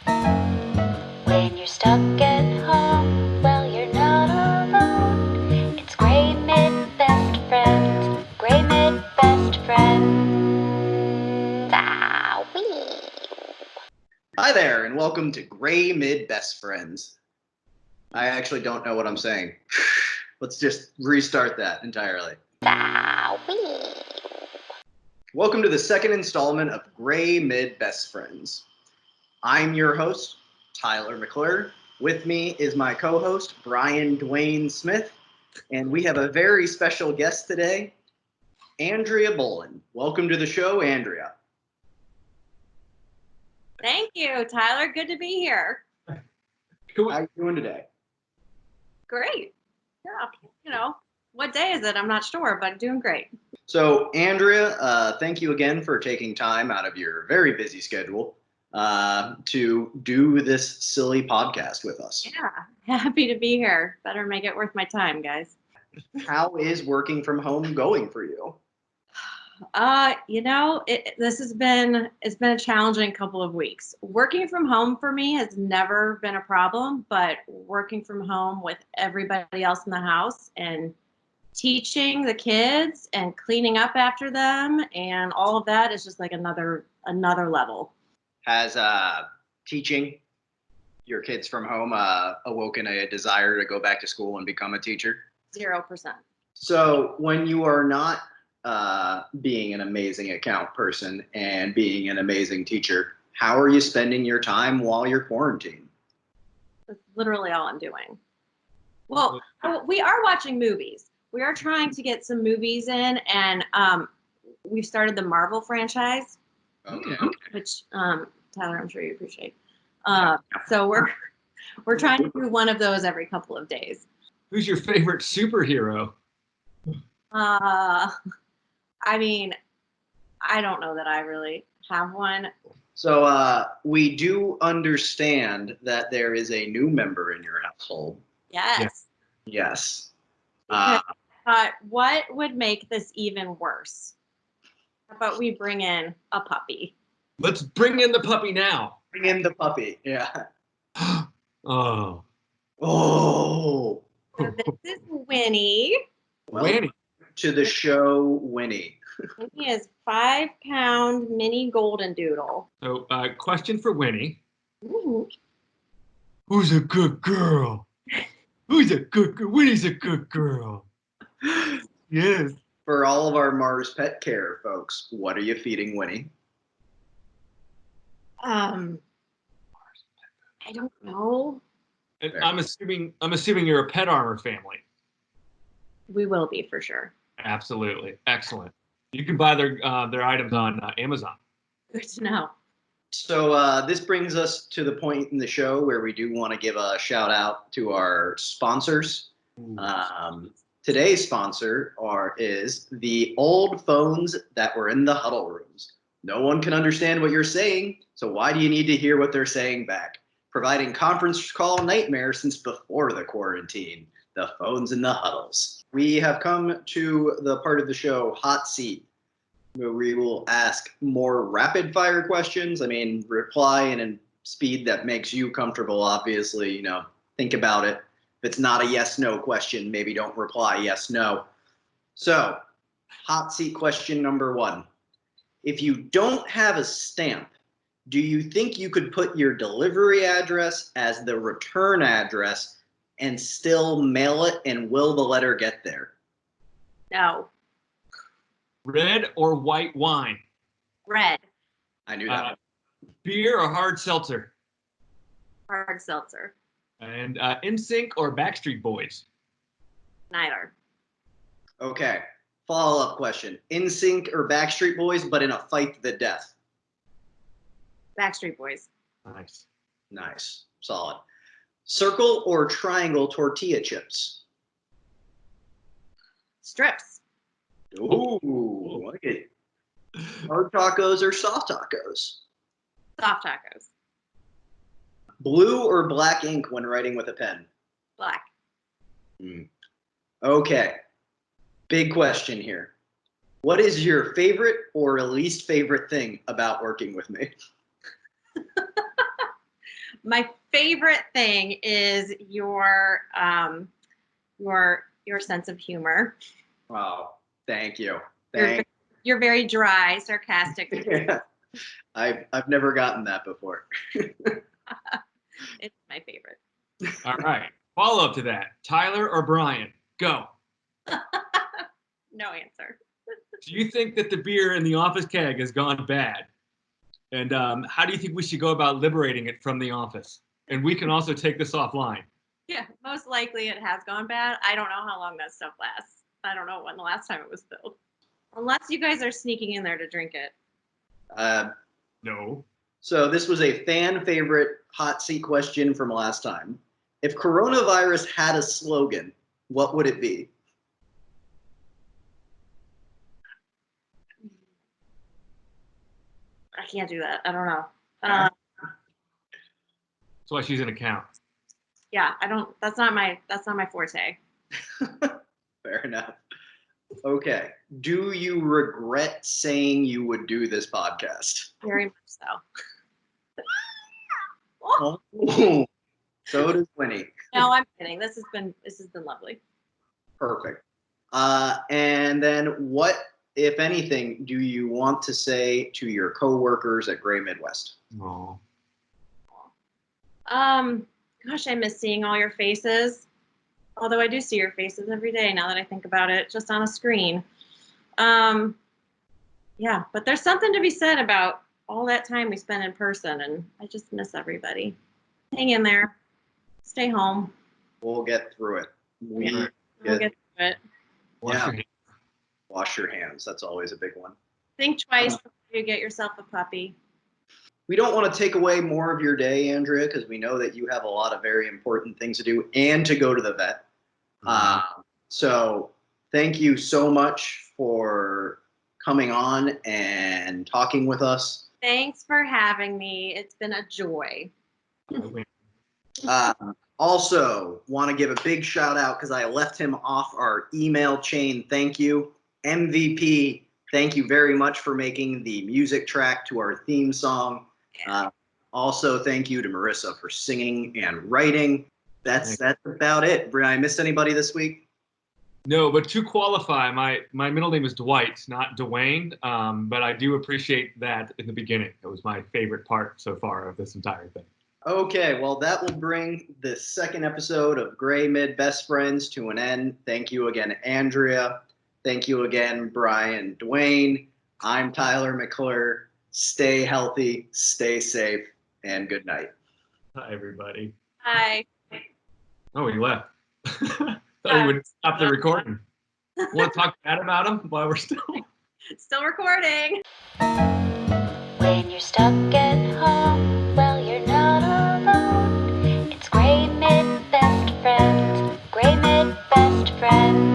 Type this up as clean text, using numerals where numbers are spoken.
When you're stuck at home, well, you're not alone. It's Grey Midbest Friends, Grey Midbest Friends. Ah, wee. Hi there, and welcome to Grey Midbest Friends. I actually don't know what I'm saying. Let's just restart that entirely. Ah, wee. Welcome to the second installment of Grey Midbest Friends. I'm your host, Tyler McClure. With me is my co-host, Bryan Dwayne Smith, and we have a very special guest today, Andrea Bollin. Welcome to the show, Andrea. Thank you, Tyler. Good to be here. How are you doing today? Great. Yeah, what day is it? I'm not sure, but doing great. So, Andrea, thank you again for taking time out of your very busy schedule to do this silly podcast with us. Yeah, happy to be here. Better make it worth my time, guys. How is working from home going for you? It's been a challenging couple of weeks. Working from home for me has never been a problem, but working from home with everybody else in the house and teaching the kids and cleaning up after them and all of that is just like another level. Has teaching your kids from home awoken a desire to go back to school and become a teacher? 0%. So when you are not being an amazing account person and being an amazing teacher, how are you spending your time while you're quarantined? That's literally all I'm doing. Well, we are watching movies. We are trying to get some movies in, and we've started the Marvel franchise. Okay. Which Tyler, I'm sure you appreciate. So we're trying to do one of those every couple of days. Who's your favorite superhero? I mean, I don't know that I really have one. So we do understand that there is a new member in your household. Yes. Yes. What would make this even worse? How about we bring in a puppy? Let's bring in the puppy now. Bring in the puppy. Yeah. Oh. Oh. So this is Winnie. Winnie. To the show, Winnie. Winnie is 5-pound mini golden doodle. So, question for Winnie. Ooh. Who's a good girl? Who's a good girl? Winnie's a good girl. Yes. For all of our Mars Pet Care folks, what are you feeding Winnie? I don't know. And I'm assuming you're a Pet Armor family. We will be for sure. Absolutely. Excellent. You can buy their items on Amazon. Good to know. So this brings us to the point in the show where we do want to give a shout out to our sponsors. Today's sponsor is the old phones that were in the huddle rooms. No one can understand what you're saying, so why do you need to hear what they're saying back? Providing conference call nightmare since before the quarantine. The phones in the huddles. We have come to the part of the show, Hot Seat, where we will ask more rapid fire questions. I mean, reply in a speed that makes you comfortable, obviously, think about it. If it's not a yes/no question, maybe don't reply yes/no. So, Hot Seat question number 1. If you don't have a stamp, do you think you could put your delivery address as the return address and still mail it, and will the letter get there? No. Red or white wine? Red. I knew that. Beer or hard seltzer? Hard seltzer. And NSYNC or Backstreet Boys? Neither. Okay. Follow-up question. NSYNC or Backstreet Boys, but in a fight to the death? Backstreet Boys. Nice. Nice. Solid. Circle or triangle tortilla chips? Strips. Ooh, like it. Hard tacos or soft tacos? Soft tacos. Blue or black ink when writing with a pen? Black. Okay. Big question here. What is your favorite or least favorite thing about working with me? My favorite thing is your sense of humor. Oh, thank you. You're very dry, sarcastic. Yeah. I've never gotten that before. It's my favorite. All right. Follow up to that. Tyler or Bryan? Go. No answer. Do you think that the beer in the office keg has gone bad? And how do you think we should go about liberating it from the office? And we can also take this offline. Yeah, most likely it has gone bad. I don't know how long that stuff lasts. I don't know when the last time it was filled. Unless you guys are sneaking in there to drink it. No. So this was a fan favorite hot seat question from last time. If coronavirus had a slogan, what would it be? I can't do that. I don't know. Yeah. That's why she's an account. Yeah, I don't. That's not my forte. Fair enough. Okay. Do you regret saying you would do this podcast? Very much so. Oh, so does Winnie. No, I'm kidding. This has been lovely. Perfect. And then what, if anything, do you want to say to your coworkers at Grey Midwest? Oh. Gosh, I miss seeing all your faces. Although I do see your faces every day now that I think about it, just on a screen. Yeah, but there's something to be said about all that time we spend in person, and I just miss everybody. Hang in there. Stay home. We'll get through it. We'll get through it. Wash Yeah. your hands. Wash your hands. That's always a big one. Think twice before you get yourself a puppy. We don't want to take away more of your day, Andrea, because we know that you have a lot of very important things to do and to go to the vet. So thank you so much for coming on and talking with us. Thanks for having me. It's been a joy. Also, want to give a big shout out because I left him off our email chain. Thank you. MVP, thank you very much for making the music track to our theme song. Also, thank you to Marissa for singing and writing. That's about it. Brian, I missed anybody this week? No, but to qualify, my middle name is Dwight, not Dwayne. But I do appreciate that in the beginning. It was my favorite part so far of this entire thing. Okay, well, that will bring the second episode of Grey Midbest Friends to an end. Thank you again, Andrea. Thank you again, Brian, Dwayne. I'm Tyler McClure. Stay healthy, stay safe, and good night. Hi, everybody. Bye. Oh, he left. Thought he would stop the recording. Want to talk bad about him while we're still recording. When you're stuck at home, well, you're not alone. It's Grey Midbest Friends, Grey Midbest Friends.